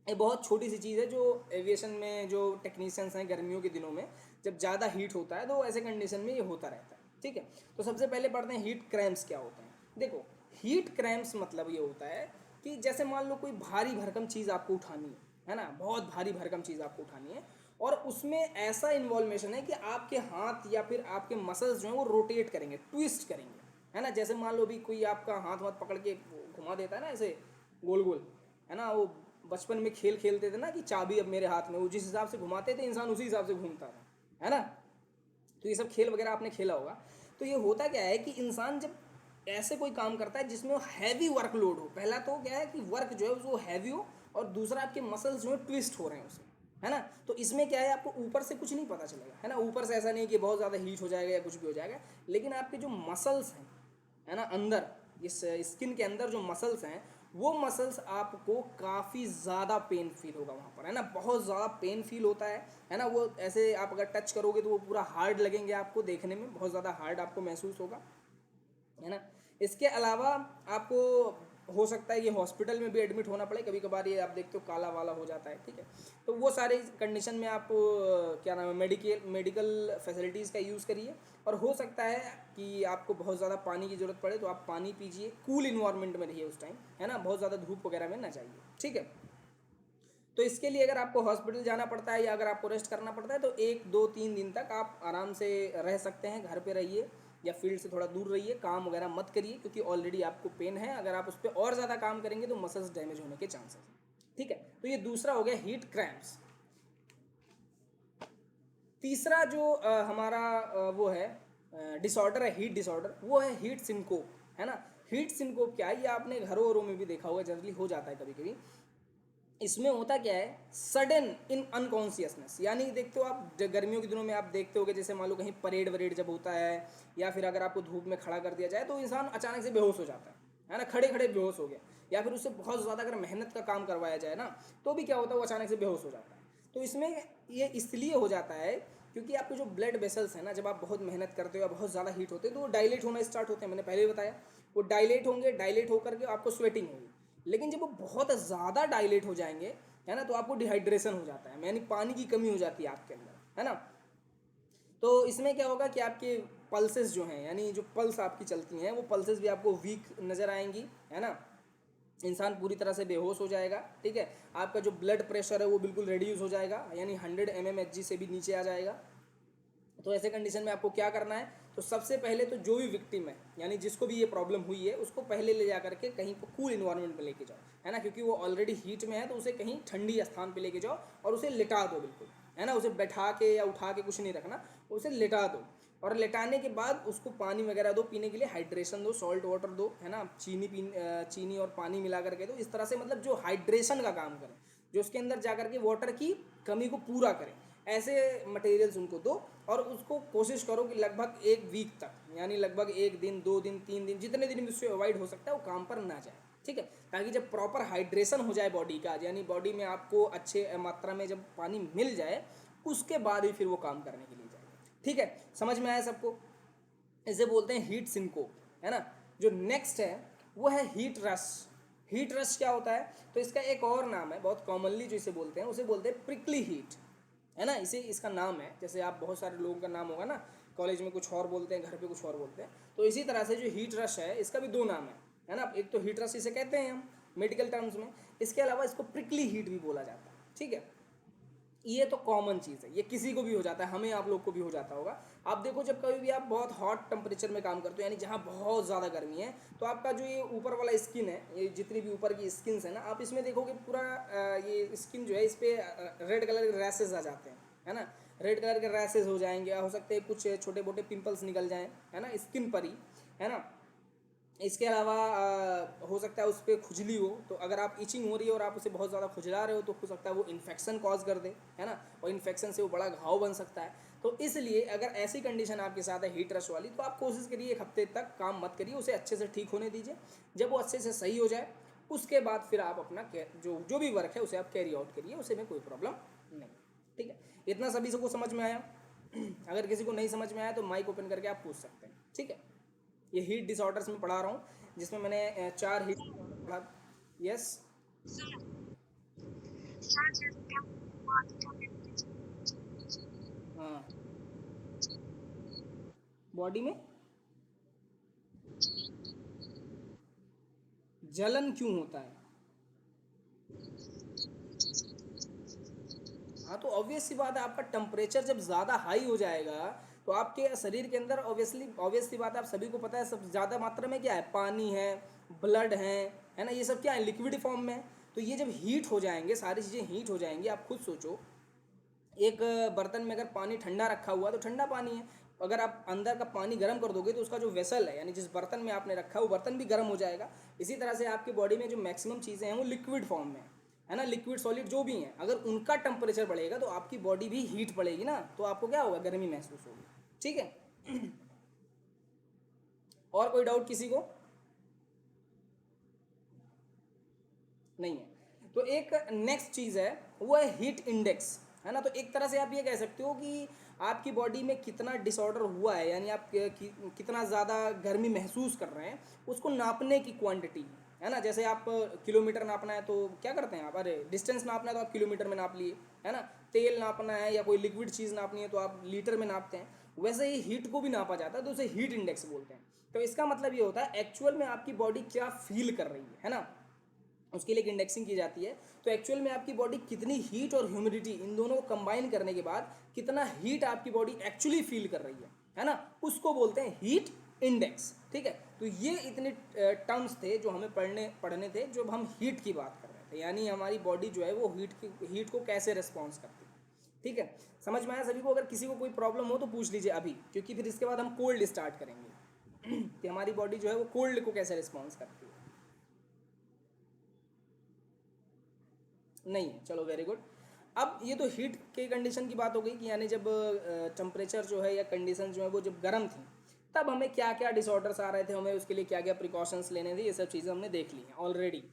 ये बहुत छोटी सी चीज़ है जो एविएशन में जो टेक्नीशियंस हैं गर्मियों के दिनों में जब ज़्यादा हीट होता है तो ऐसे कंडीशन में ये होता रहता है, ठीक है। तो सबसे पहले पढ़ते हैं हीट क्रैम्प्स क्या होते हैं। देखो, हीट क्रैम्प्स मतलब ये होता है कि जैसे मान लो कोई भारी भरकम चीज़ आपको उठानी है ना, बहुत भारी भरकम चीज़ आपको उठानी है और उसमें ऐसा इन्वॉल्वेशन है कि आपके हाथ या फिर आपके मसल्स जो हैं वो रोटेट करेंगे, ट्विस्ट करेंगे, है ना। जैसे मान लो भी कोई आपका हाथ वाथ पकड़ के घुमा देता है ना ऐसे गोल गोल, है ना, वो बचपन में खेल खेलते थे ना कि चाबी अब मेरे हाथ में, वो जिस हिसाब से घुमाते थे इंसान उसी हिसाब से घूमता था, है ना। तो ये सब खेल वगैरह आपने खेला होगा। तो ये होता क्या है कि इंसान जब ऐसे कोई काम करता है जिसमें हैवी वर्कलोड हो, पहला तो क्या है कि वर्क जो है वो हैवी हो और दूसरा आपके मसल्स जो है ट्विस्ट हो रहे हैं उसे, है ना। तो इसमें क्या है आपको ऊपर से कुछ नहीं पता चलेगा, है ना, ऊपर से ऐसा नहीं कि बहुत ज़्यादा हीट हो जाएगा या कुछ भी हो जाएगा, लेकिन आपके जो मसल्स हैं, है ना, अंदर इस स्किन के अंदर जो मसल्स हैं वो मसल्स आपको काफ़ी ज़्यादा पेन फील होगा वहाँ पर, है ना, बहुत ज़्यादा पेन फील होता है ना। वो ऐसे आप अगर टच करोगे तो वो पूरा हार्ड लगेंगे आपको देखने में, बहुत ज़्यादा हार्ड आपको महसूस होगा, है ना। इसके अलावा आपको हो सकता है ये हॉस्पिटल में भी एडमिट होना पड़े कभी कभार, ये आप देखते हो काला वाला हो जाता है, ठीक है। तो वो सारे कंडीशन में आप क्या नाम है मेडिकल फैसिलिटीज़ का यूज़ करिए। और हो सकता है कि आपको बहुत ज़्यादा पानी की ज़रूरत पड़े तो आप पानी पीजिए, कूल इन्वायरमेंट में रहिए उस टाइम, है ना, बहुत ज़्यादा धूप वगैरह में ना जाइए, ठीक है। तो इसके लिए अगर आपको हॉस्पिटल जाना पड़ता है या अगर आपको रेस्ट करना पड़ता है तो 1 2 3 दिन तक आप आराम से रह सकते हैं, घर पे रहिए या फील्ड से थोड़ा दूर रहिए, काम वगैरह मत करिए क्योंकि ऑलरेडी आपको पेन है, अगर आप उस पर और ज़्यादा काम करेंगे तो मसल्स डैमेज होने के चांसेस हैं, ठीक है। तो ये दूसरा हो गया हीट क्रैम्प्स। तीसरा जो हमारा वो है डिसऑर्डर है, हीट डिसऑर्डर, वो है हीट सिंकोप, है ना। हीट सिंकोप क्या है, ये आपने घरों वरों में भी देखा होगा, जनरली हो जाता है कभी कभी। इसमें होता क्या है, सडन इन अनकॉन्शियसनेस, यानी देखते हो आप गर्मियों के दिनों में आप देखते होगे जैसे मान लो कहीं परेड वरेड जब होता है या फिर अगर आपको धूप में खड़ा कर दिया जाए तो इंसान अचानक से बेहोश हो जाता है ना, खड़े खड़े बेहोश हो गया, या फिर उससे बहुत ज़्यादा अगर मेहनत का काम करवाया जाए ना तो भी क्या होता है वो अचानक से बेहोश हो जाता है। तो इसमें ये इसलिए हो जाता है क्योंकि आपके जो ब्लड वेसल्स हैं ना, जब आप बहुत मेहनत करते हो या बहुत ज़्यादा हीट होते हैं तो वो डायलेट होना स्टार्ट होते हैं, मैंने पहले भी बताया, वो डायलेट होंगे, डायलेट होकर के आपको स्वेटिंग होगी। लेकिन जब वो बहुत ज़्यादा डायलेट हो जाएंगे, है ना, तो आपको डिहाइड्रेशन हो जाता है, यानी पानी की कमी हो जाती है आपके अंदर, है ना। तो इसमें क्या होगा कि आपके पल्सेस जो हैं, यानी जो पल्स आपकी चलती हैं वो पल्सेस भी आपको वीक नज़र आएंगी, है ना। इंसान पूरी तरह से बेहोश हो जाएगा, ठीक है। आपका जो ब्लड प्रेशर है वो बिल्कुल रिड्यूस हो जाएगा, यानी 100 mmHg से भी नीचे आ जाएगा। तो ऐसे कंडीशन में आपको क्या करना है, तो सबसे पहले तो जो भी विक्टिम है यानी जिसको भी ये प्रॉब्लम हुई है उसको पहले ले जा करके कहीं पर कूल इन्वायरमेंट में लेके जाओ, है ना, क्योंकि वो ऑलरेडी हीट में है तो उसे कहीं ठंडी स्थान पे लेके जाओ और उसे लिटा दो बिल्कुल, है ना, उसे बैठा के या उठा के कुछ नहीं रखना, उसे लिटा दो। और लिटाने के बाद उसको पानी वगैरह दो पीने के लिए, हाइड्रेशन दो, सॉल्ट वाटर दो, है ना, चीनी और पानी मिला करके दो, इस तरह से मतलब जो हाइड्रेशन का काम करे, जो उसके अंदर जा करके वाटर की कमी को पूरा करें, ऐसे मटेरियल्स उनको दो। और उसको कोशिश करो कि लगभग 1 वीक तक, यानी लगभग 1 दिन 2 दिन 3 दिन जितने दिन भी उससे अवॉइड हो सकता है वो काम पर ना जाए, ठीक है, ताकि जब प्रॉपर हाइड्रेशन हो जाए बॉडी का, यानी बॉडी में आपको अच्छे मात्रा में जब पानी मिल जाए उसके बाद ही फिर वो काम करने के लिए जाएगा, ठीक है। समझ में आया सबको, इसे बोलते हैं हीट सिंकोप, है ना। जो नेक्स्ट है वो है हीट रश। हीट रश क्या होता है, तो इसका एक और नाम है बहुत कॉमनली जो इसे बोलते हैं, उसे बोलते हैं प्रिकली हीट, है ना, इसे इसका नाम है, जैसे आप बहुत सारे लोगों का नाम होगा ना, कॉलेज में कुछ और बोलते हैं, घर पे कुछ और बोलते हैं, तो इसी तरह से जो हीट रश है इसका भी 2 नाम है ना। एक तो हीट रश इसे कहते हैं हम मेडिकल टर्म्स में, इसके अलावा इसको प्रिकली हीट भी बोला जाता है, ठीक है। ये तो कॉमन चीज़ है, ये किसी को भी हो जाता है, हमें आप लोग को भी हो जाता होगा। आप देखो जब कभी भी आप बहुत हॉट टेम्परेचर में काम करते हो, यानी जहाँ बहुत ज़्यादा गर्मी है, तो आपका जो ये ऊपर वाला स्किन है, ये जितनी भी ऊपर की स्किन्स है ना, आप इसमें देखोगे पूरा ये स्किन जो है इस पर रेड कलर के रैसेस आ जाते हैं, है ना। रेड कलर के रैसेस हो जाएंगे, हो सकते हैं कुछ छोटे मोटे पिंपल्स निकल जाएं, है ना, स्किन पर ही, है ना। इसके अलावा हो सकता है उस पर खुजली हो, तो अगर आप इचिंग हो रही है और आप उसे बहुत ज़्यादा खुजला रहे हो तो हो सकता है वो इन्फेक्शन कॉज कर दे, है ना, और इन्फेक्शन से वो बड़ा घाव बन सकता है। तो इसलिए अगर ऐसी कंडीशन आपके साथ है हीट रश वाली, तो आप कोशिश करिए 1 हफ्ते तक काम मत करिए, उसे अच्छे से ठीक होने दीजिए। जब वो अच्छे से सही हो जाए उसके बाद फिर आप अपना जो जो भी वर्क है उसे आप कैरी आउट करिए, उसे में कोई प्रॉब्लम नहीं। ठीक है, इतना सभी को समझ में आया? अगर किसी को नहीं समझ में आया तो माइक ओपन करके आप पूछ सकते हैं। ठीक है, ये हीट डिसऑर्डर्स में पढ़ा रहा हूँ, जिसमें मैंने 4 हीट डिसऑर्डर पढ़ा। यस। हाँ, बॉडी में जलन क्यों होता है? हाँ, तो ऑब्वियस सी बात है, आपका टेम्परेचर जब ज़्यादा हाई हो जाएगा तो आपके शरीर के अंदर ऑब्वियस सी बात है, आप सभी को पता है, सब ज़्यादा मात्रा में क्या है, पानी है, ब्लड है ना, ये सब क्या है, लिक्विड फॉर्म में है। तो ये जब हीट हो जाएंगे, सारी चीज़ें हीट हो जाएंगी, आप खुद सोचो, एक बर्तन में अगर पानी ठंडा रखा हुआ तो ठंडा पानी है, अगर आप अंदर का पानी गर्म कर दोगे तो उसका जो वेसल है, यानी जिस बर्तन में आपने रखा है वो बर्तन भी गर्म हो जाएगा। इसी तरह से आपकी बॉडी में जो मैक्सिमम चीज़ें हैं वो लिक्विड फॉर्म में है ना, लिक्विड सॉलिड जो भी हैं, अगर उनका टेम्परेचर बढ़ेगा तो आपकी बॉडी भी हीट पड़ेगी ना, तो आपको क्या होगा, गर्मी महसूस होगी। ठीक है। और कोई डाउट किसी को? नहीं है तो एक नेक्स्ट चीज़ है, वो है हीट इंडेक्स, है ना। तो एक तरह से आप ये कह सकते हो कि आपकी बॉडी में कितना डिसऑर्डर हुआ है, यानी आप कितना ज़्यादा गर्मी महसूस कर रहे हैं, उसको नापने की क्वांटिटी, है ना। जैसे आप किलोमीटर नापना है तो क्या करते हैं आप, अरे डिस्टेंस नापना है तो आप किलोमीटर में नाप लिए, है ना। तेल नापना है या कोई लिक्विड चीज़ नापनी है तो आप लीटर में नापते हैं। वैसे ही हीट को भी नापा जाता है, तो उसे हीट इंडेक्स बोलते हैं। तो इसका मतलब ये होता है एक्चुअल में आपकी बॉडी क्या फील कर रही है ना, उसके लिए एक इंडेक्सिंग की जाती है। तो एक्चुअल में आपकी बॉडी कितनी हीट और ह्यूमिडिटी इन दोनों को कंबाइन करने के बाद कितना हीट आपकी बॉडी एक्चुअली फील कर रही है ना, उसको बोलते हैं हीट इंडेक्स। ठीक है, तो ये इतने टर्म्स थे जो हमें पढ़ने थे जब हम हीट की बात कर रहे थे, यानी हमारी बॉडी जो है वो हीट को कैसे रिस्पॉन्स करती है। ठीक है, समझ में आया सभी को? अगर किसी को कोई प्रॉब्लम हो तो पूछ लीजिए अभी, क्योंकि फिर इसके बाद हम कोल्ड स्टार्ट करेंगे कि हमारी बॉडी जो है वो कोल्ड को कैसे रिस्पॉन्स करती है। नहीं है, चलो वेरी गुड। अब ये तो हीट के कंडीशन की बात हो गई कि यानी जब टेम्परेचर जो है या कंडीशन जो है वो जब गर्म थी, तब हमें क्या क्या डिसऑर्डर्स आ रहे थे, हमें उसके लिए क्या क्या प्रिकॉशंस लेने थे, ये सब चीज़ें हमने देख ली हैं ऑलरेडी।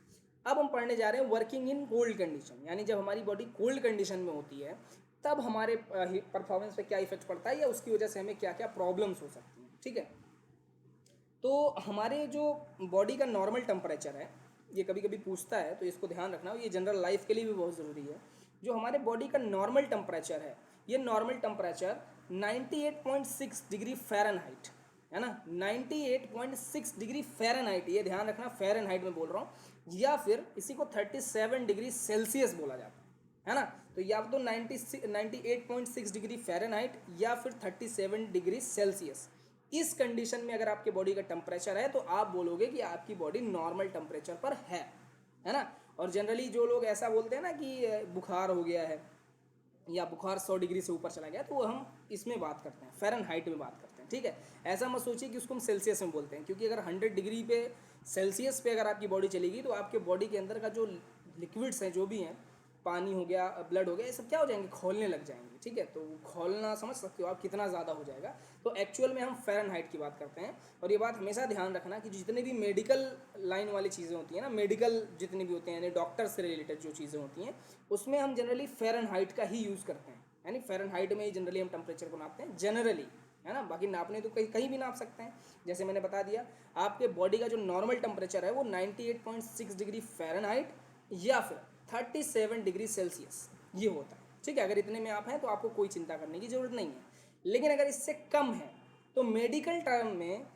अब हम पढ़ने जा रहे हैं वर्किंग इन कोल्ड कंडीशन, यानी जब हमारी बॉडी कोल्ड कंडीशन में होती है तब हमारे परफॉर्मेंस पे क्या इफेक्ट पड़ता है या उसकी वजह से हमें क्या क्या प्रॉब्लम्स हो सकती हैं। ठीक है, तो हमारे जो बॉडी का नॉर्मल टेम्परेचर है, ये कभी कभी पूछता है तो इसको ध्यान रखना, ये जनरल लाइफ के लिए भी बहुत ज़रूरी है। जो हमारे बॉडी का नॉर्मल टेम्परेचर है, ये नॉर्मल टेम्परेचर 98.6 डिग्री फ़ारेनहाइट, है ना, 98.6 डिग्री फ़ारेनहाइट, ये ध्यान रखना, फ़ारेनहाइट में बोल रहा हूँ, या फिर इसी को 37 डिग्री सेल्सियस बोला जाता है ना। तो या तो 98.6 डिग्री फ़ारेनहाइट या फिर 37 डिग्री सेल्सियस, इस कंडीशन में अगर आपके बॉडी का टेम्परेचर है तो आप बोलोगे कि आपकी बॉडी नॉर्मल टेम्परेचर पर है ना। और जनरली जो लोग ऐसा बोलते हैं ना कि बुखार हो गया है या बुखार 100 डिग्री से ऊपर चला गया, तो हम इसमें बात करते हैं, फ़ारेनहाइट में बात करते हैं। ठीक है, ऐसा मत सोचिए कि उसको हम सेल्सियस में बोलते हैं, क्योंकि अगर 100 डिग्री पे सेल्सियस पे अगर आपकी बॉडी चलेगी तो आपके बॉडी के अंदर का जो लिक्विड्स हैं, जो भी हैं, पानी हो गया, ब्लड हो गया, ये सब क्या हो जाएंगे, खोलने लग जाएंगे। ठीक है, तो खोलना समझ सकते हो आप कितना ज़्यादा हो जाएगा। तो एक्चुअल में हम फ़ारेनहाइट की बात करते हैं। और ये बात हमेशा ध्यान रखना कि जितने भी मेडिकल लाइन वाली चीज़ें होती हैं ना, मेडिकल जितने भी होते हैं, यानी डॉक्टर से रिलेटेड जो चीज़ें होती हैं, उसमें हम जनरली फ़ारेनहाइट का ही यूज़ करते हैं, यानी फ़ारेनहाइट में ही जनरली हम टेम्परेचर को नापते हैं जनरली, है ना। बाकी नापने तो कहीं कहीं भी नाप सकते हैं। जैसे मैंने बता दिया, आपके बॉडी का जो नॉर्मल टेम्परेचर है वो 98.6 डिग्री फ़ारेनहाइट या फिर 37 डिग्री सेल्सियस ये होता है। ठीक है, अगर इतने में आप हैं तो आपको कोई चिंता करने की ज़रूरत नहीं है। लेकिन अगर इससे कम है तो मेडिकल टर्म में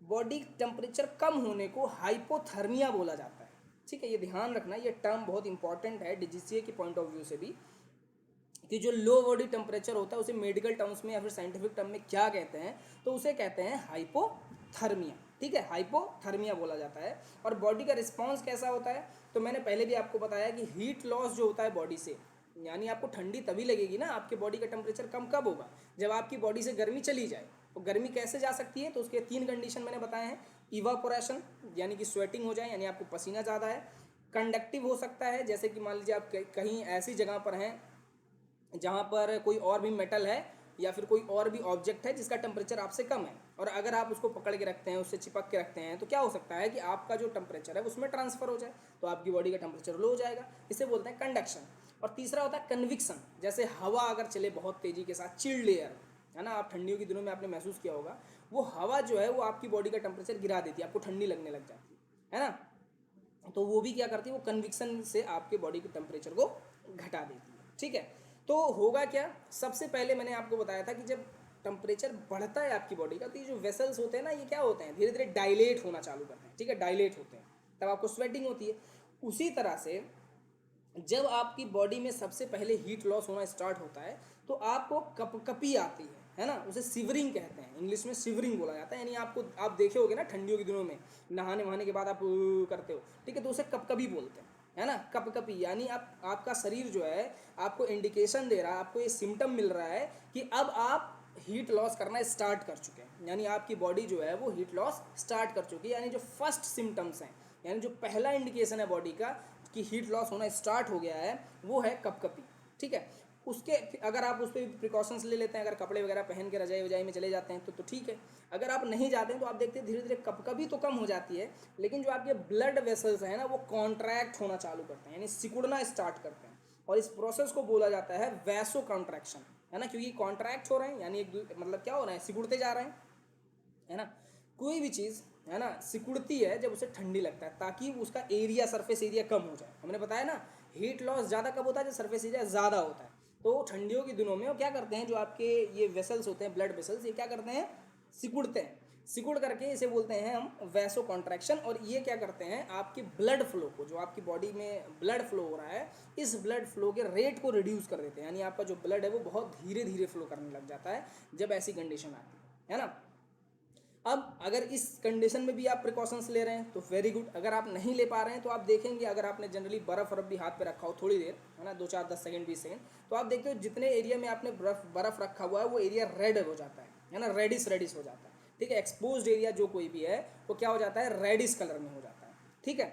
बॉडी टेम्परेचर कम होने को हाइपोथर्मिया बोला जाता है। ठीक है, ये ध्यान रखना, ये टर्म बहुत इंपॉर्टेंट है डीजीसीए के पॉइंट ऑफ व्यू से भी। कि जो लो बॉडी टेम्परेचर होता है उसे मेडिकल टर्म्स में या फिर साइंटिफिक टर्म में क्या कहते हैं, तो उसे कहते हैं हाइपोथर्मिया। ठीक है, हाइपोथर्मिया बोला जाता है। और बॉडी का रिस्पॉन्स कैसा होता है, तो मैंने पहले भी आपको बताया कि हीट लॉस जो होता है बॉडी से, यानी आपको ठंडी तभी लगेगी ना, आपके बॉडी का टेम्परेचर कम कब होगा, जब आपकी बॉडी से गर्मी चली जाए। तो गर्मी कैसे जा सकती है, तो उसके 3 कंडीशन मैंने बताए हैं। इवापोरेशन, यानी कि स्वेटिंग हो जाए, यानी आपको पसीना ज़्यादा है। कंडक्टिव हो सकता है, जैसे कि मान लीजिए आप कहीं ऐसी जगह पर हैं जहाँ पर कोई और भी मेटल है या फिर कोई और भी ऑब्जेक्ट है जिसका टेम्परेचर आपसे कम है, और अगर आप उसको पकड़ के रखते हैं, उससे चिपक के रखते हैं, तो क्या हो सकता है कि आपका जो टेम्परेचर है उसमें ट्रांसफर हो जाए, तो आपकी बॉडी का टेम्परेचर लो हो जाएगा। इसे बोलते हैं कंडक्शन। और तीसरा होता है कन्विक्शन, जैसे हवा अगर चले बहुत तेज़ी के साथ, चिल्ड एयर है ना, आप ठंडियों के दिनों में आपने महसूस किया होगा, वो हवा जो है वो आपकी बॉडी का टेम्परेचर गिरा देती है, आपको ठंडी लगने लग जाती है ना, तो वो भी क्या करती है, वो कन्विक्शन से आपके बॉडी के टेम्परेचर को घटा देती है। ठीक है, तो होगा क्या, सबसे पहले मैंने आपको बताया था कि जब टेम्परेचर बढ़ता है आपकी बॉडी का, तो ये जो वेसल्स होते हैं ना, ये क्या होते हैं, धीरे धीरे डायलेट होना चालू करते हैं। ठीक है, डायलेट होते हैं, तब आपको स्वेटिंग होती है। उसी तरह से जब आपकी बॉडी में सबसे पहले हीट लॉस होना स्टार्ट होता है, तो आपको कपकपी आती है ना, उसे सिवरिंग कहते हैं, इंग्लिश में सिवरिंग बोला जाता है। यानी आपको, आप देखे होगे ना ठंडियों के दिनों में नहाने वहाने के बाद आप करते हो, ठीक है, तो उसे कपकपी बोलते हैं, है ना, कपकपी। यानी आपका शरीर जो है आपको इंडिकेशन दे रहा है, आपको ये सिम्टम मिल रहा है कि अब आप हीट लॉस करना स्टार्ट कर चुके हैं, यानी आपकी बॉडी जो है वो हीट लॉस स्टार्ट कर चुकी है। यानी जो फर्स्ट सिम्टम्स हैं, यानी जो पहला इंडिकेशन है बॉडी का कि हीट लॉस होना स्टार्ट हो गया है, वो है कपकपी। ठीक है, उसके अगर आप उस पर प्रिकॉशंस ले लेते हैं, अगर कपड़े वगैरह पहन के रजाई वजाई में चले जाते हैं तो ठीक है। अगर आप नहीं जाते हैं तो आप देखते हैं धीरे धीरे कपकपी तो कम हो जाती है, लेकिन जो आपके ब्लड वेसल्स हैं ना, वो कॉन्ट्रैक्ट होना चालू करते हैं, यानी सिकुड़ना स्टार्ट करते हैं। और इस प्रोसेस को बोला जाता है वैसो कॉन्ट्रैक्शन, है ना, क्योंकि कॉन्ट्रैक्ट हो रहे हैं, यानी मतलब क्या हो रहा है, सिकुड़ते जा रहे हैं, है ना। कोई भी चीज़ है ना सिकुड़ती है जब उसे ठंडी लगता है, ताकि उसका एरिया, सरफेस एरिया कम हो जाए। हमने बताया ना, हीट लॉस ज़्यादा कब होता है, जब सरफेस एरिया ज़्यादा होता है। तो ठंडियों के दिनों में वो क्या करते हैं, जो आपके ये वेसल्स होते हैं, ब्लड वेसल्स, ये क्या करते हैं, सिकुड़ते हैं। सिकुड़ करके इसे बोलते हैं हम वैसो कॉन्ट्रैक्शन। और ये क्या करते हैं, आपके ब्लड फ्लो को, जो आपकी बॉडी में ब्लड फ्लो हो रहा है, इस ब्लड फ्लो के रेट को रिड्यूस कर देते हैं। यानी आपका जो ब्लड है वो बहुत धीरे धीरे फ्लो करने लग जाता है जब ऐसी कंडीशन आती है ना। अब अगर इस कंडीशन में भी आप प्रिकॉशंस ले रहे हैं तो वेरी गुड। अगर आप नहीं ले पा रहे हैं तो आप देखेंगे, अगर आपने जनरली बर्फ़ भी हाथ पे रखा हो थोड़ी देर, है ना, 2 4 10 सेकंड 20 सेकंड, तो आप देखते हो जितने एरिया में आपने बर्फ़ रखा हुआ है वो एरिया रेड हो जाता है ना, रेडिश रेडिश हो जाता है। ठीक है, एक्सपोज्ड एरिया जो कोई भी है वो क्या हो जाता है, रेडिश कलर में हो जाता है। ठीक है,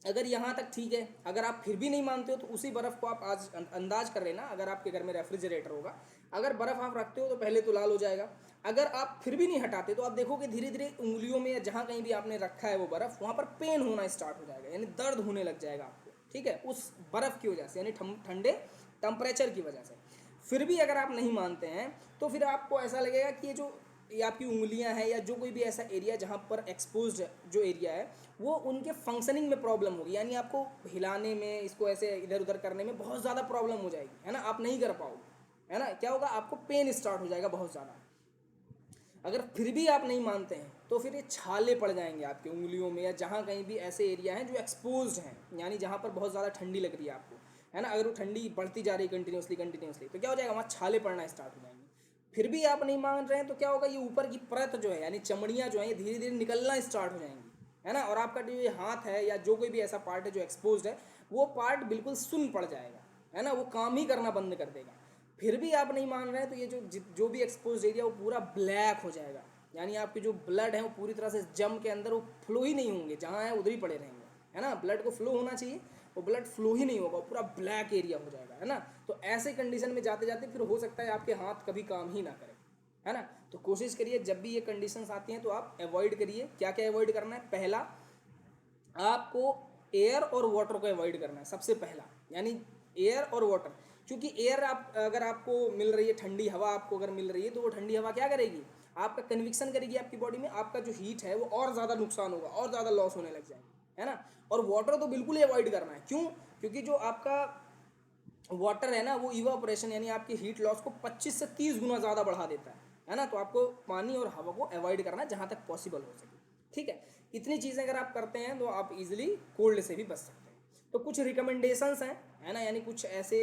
अगर यहाँ तक ठीक है। अगर आप फिर भी नहीं मानते हो तो उसी बर्फ़ को आप आज अंदाज कर लेना, अगर आपके घर में रेफ्रिजरेटर होगा, अगर बर्फ़ आप रखते हो तो पहले तो लाल हो जाएगा। अगर आप फिर भी नहीं हटाते तो आप देखोगे धीरे धीरे उंगलियों में या जहाँ कहीं भी आपने रखा है वो बर्फ़, वहाँ पर पेन होना स्टार्ट हो जाएगा, यानी दर्द होने लग जाएगा आपको। ठीक है, उस बर्फ़ की वजह से, यानी ठंडे टेम्परेचर की वजह से। फिर भी अगर आप नहीं मानते हैं तो फिर आपको ऐसा लगेगा कि ये आपकी उंगलियां हैं या जो कोई भी ऐसा एरिया जहाँ पर एक्सपोज्ड जो एरिया है, वो उनके फंक्शनिंग में प्रॉब्लम होगी, यानी आपको हिलाने में, इसको ऐसे इधर उधर करने में बहुत ज़्यादा प्रॉब्लम हो जाएगी, है ना, आप नहीं कर पाओगे, है ना। क्या होगा, आपको पेन स्टार्ट हो जाएगा बहुत ज़्यादा। अगर फिर भी आप नहीं मानते हैं तो फिर ये छाले पड़ जाएंगे आपकी उंगलियों में, या जहाँ कहीं भी ऐसे एरिया हैं जो एक्सपोज्ड हैं, यानी जहाँ पर बहुत ज़्यादा ठंडी लग रही है आपको, है ना। अगर वो ठंडी बढ़ती जा रही है कंटिन्यूसली कंटिन्यूसली, तो क्या हो जाएगा, वहाँ छाले पड़ना स्टार्ट हो जाएंगे। फिर भी आप नहीं मान रहे हैं तो क्या होगा, ये ऊपर की परत जो है, यानी चमड़ियाँ जो हैं, ये धीरे धीरे निकलना स्टार्ट हो जाएंगी, है ना। और आपका जो ये हाथ है या जो कोई भी ऐसा पार्ट है जो एक्सपोज्ड है, वो पार्ट बिल्कुल सुन्न पड़ जाएगा, है ना, वो काम ही करना बंद कर देगा। फिर भी आप नहीं मान रहे हैं तो ये जो भी एक्सपोज एरिया वो पूरा ब्लैक हो जाएगा, यानी आपके जो ब्लड है वो पूरी तरह से जम के अंदर वो फ्लो ही नहीं होंगे, जहाँ है उधर ही पड़े रहेंगे, है ना। ब्लड को फ्लो होना चाहिए, वो ब्लड फ्लो ही नहीं होगा, पूरा ब्लैक एरिया हो जाएगा, है ना। तो ऐसे कंडीशन में जाते जाते फिर हो सकता है आपके हाथ कभी काम ही ना करें, है ना। तो कोशिश करिए जब भी ये कंडीशंस आती हैं तो आप अवॉइड करिए। क्या क्या अवॉइड करना है, पहला आपको एयर और वाटर को अवॉइड करना है सबसे पहला, यानी एयर और वाटर। क्योंकि एयर आप अगर आपको मिल रही है, ठंडी हवा आपको अगर मिल रही है, तो वो ठंडी हवा क्या करेगी, आपका कन्विक्शन करेगी आपकी बॉडी में, आपका जो हीट है वो और ज़्यादा नुकसान होगा, और ज़्यादा लॉस होने लग जाएगी, है ना। और वाटर तो बिल्कुल ही अवॉइड करना है। क्यों, क्योंकि जो आपका वाटर है ना, वो इवापोरेशन यानी आपकी हीट लॉस को 25 से 30 गुना ज़्यादा बढ़ा देता है ना। तो आपको पानी और हवा को अवॉइड करना है जहाँ तक पॉसिबल हो सके। ठीक है, इतनी चीज़ें अगर आप करते हैं तो आप इजीली कोल्ड से भी बच सकते हैं। तो कुछ रिकमेंडेशंस हैं, है ना, यानी कुछ ऐसे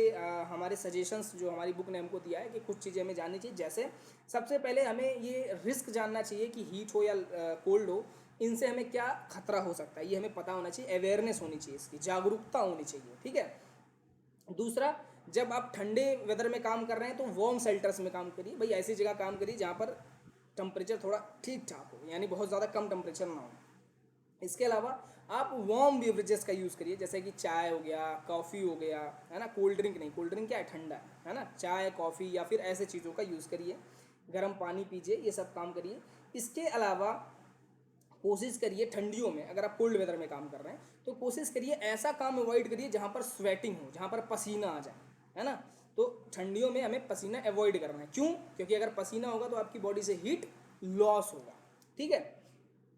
हमारे सजेशंस जो हमारी बुक ने हमको दिया है कि कुछ चीज़ें हमें जाननी चाहिए। जैसे सबसे पहले हमें ये रिस्क जानना चाहिए कि हीट हो या कोल्ड हो, इनसे हमें क्या खतरा हो सकता है, ये हमें पता होना चाहिए, अवेयरनेस होनी चाहिए, इसकी जागरूकता होनी चाहिए, ठीक है। दूसरा, जब आप ठंडे वेदर में काम कर रहे हैं तो वार्म शेल्टर्स में काम करिए भाई, ऐसी जगह काम करिए जहाँ पर टेम्परेचर थोड़ा ठीक ठाक हो, यानी बहुत ज़्यादा कम टेम्परेचर ना हो। इसके अलावा आप वार्म बेवरेजेस का यूज़ करिए, जैसे कि चाय हो गया, कॉफ़ी हो गया, है ना, कोल्ड ड्रिंक नहीं, कोल्ड ड्रिंक क्या है, ठंडा है ना, चाय कॉफ़ी या फिर ऐसे चीज़ों का यूज़ करिए, गर्म पानी पीजिए, ये सब काम करिए। इसके अलावा कोशिश करिए ठंडियों में, अगर आप कोल्ड वेदर में काम कर रहे हैं तो कोशिश करिए ऐसा काम अवॉइड करिए जहाँ पर स्वेटिंग हो, जहाँ पर पसीना आ जाए, है ना। तो ठंडियों में हमें पसीना अवॉइड करना है, क्यों, क्योंकि अगर पसीना होगा तो आपकी बॉडी से हीट लॉस होगा, ठीक है।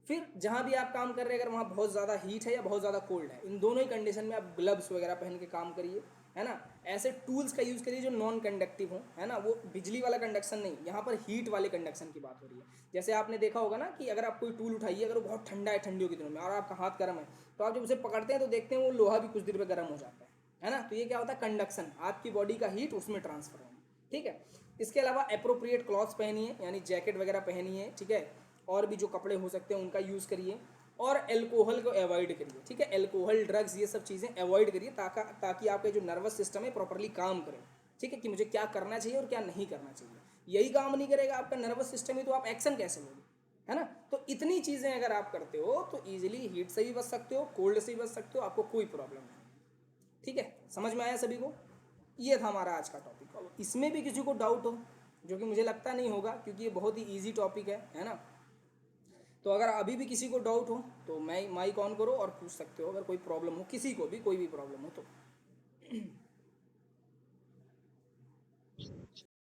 फिर जहाँ भी आप काम कर रहे हैं, अगर वहाँ बहुत ज़्यादा हीट है या बहुत ज़्यादा कोल्ड है, इन दोनों ही कंडीशन में आप ग्लव्स वगैरह पहन के काम करिए, है ना। ऐसे टूल्स का यूज़ करिए जो नॉन कंडक्टिव हो, है ना, वो बिजली वाला कंडक्शन नहीं, यहाँ पर हीट वाले कंडक्शन की बात हो रही है। जैसे आपने देखा होगा ना कि अगर आप कोई टूल उठाइए, अगर वो बहुत ठंडा है ठंडियों के दिनों में और आपका हाथ गर्म है, तो आप जब उसे पकड़ते हैं तो देखते हैं वो लोहा भी कुछ देर में गर्म हो जाता है ना। तो ये क्या होता है, कंडक्शन, आपकी बॉडी का हीट उसमें ट्रांसफर होना, ठीक है। इसके अलावा अप्रोप्रिएट क्लॉथ्स पहनिए, यानी जैकेट वगैरह पहनिए, ठीक है। और भी जो कपड़े हो सकते हैं उनका यूज़ करिए, और एल्कोहल को अवॉइड करिए, ठीक है। एल्कोहल, ड्रग्स, ये सब चीज़ें अवॉइड करिए ताकि आपका जो नर्वस सिस्टम है प्रॉपरली काम करे, ठीक है, कि मुझे क्या करना चाहिए और क्या नहीं करना चाहिए। यही काम नहीं करेगा आपका नर्वस सिस्टम ही, तो आप एक्शन कैसे लोगे, है ना। तो इतनी चीज़ें अगर आप करते हो तो ईजिली हीट से भी बच सकते हो, कोल्ड से भी बच सकते हो, आपको कोई प्रॉब्लम नहीं, ठीक है। समझ में आया सभी को। ये था हमारा आज का टॉपिक। अब इसमें भी किसी को डाउट हो, जो कि मुझे लगता नहीं होगा क्योंकि ये बहुत ही ईजी टॉपिक है ना। तो अगर अभी भी किसी को डाउट हो तो मैं माइक ऑन करो और पूछ सकते हो, अगर कोई प्रॉब्लम हो, किसी को भी कोई भी प्रॉब्लम हो तो।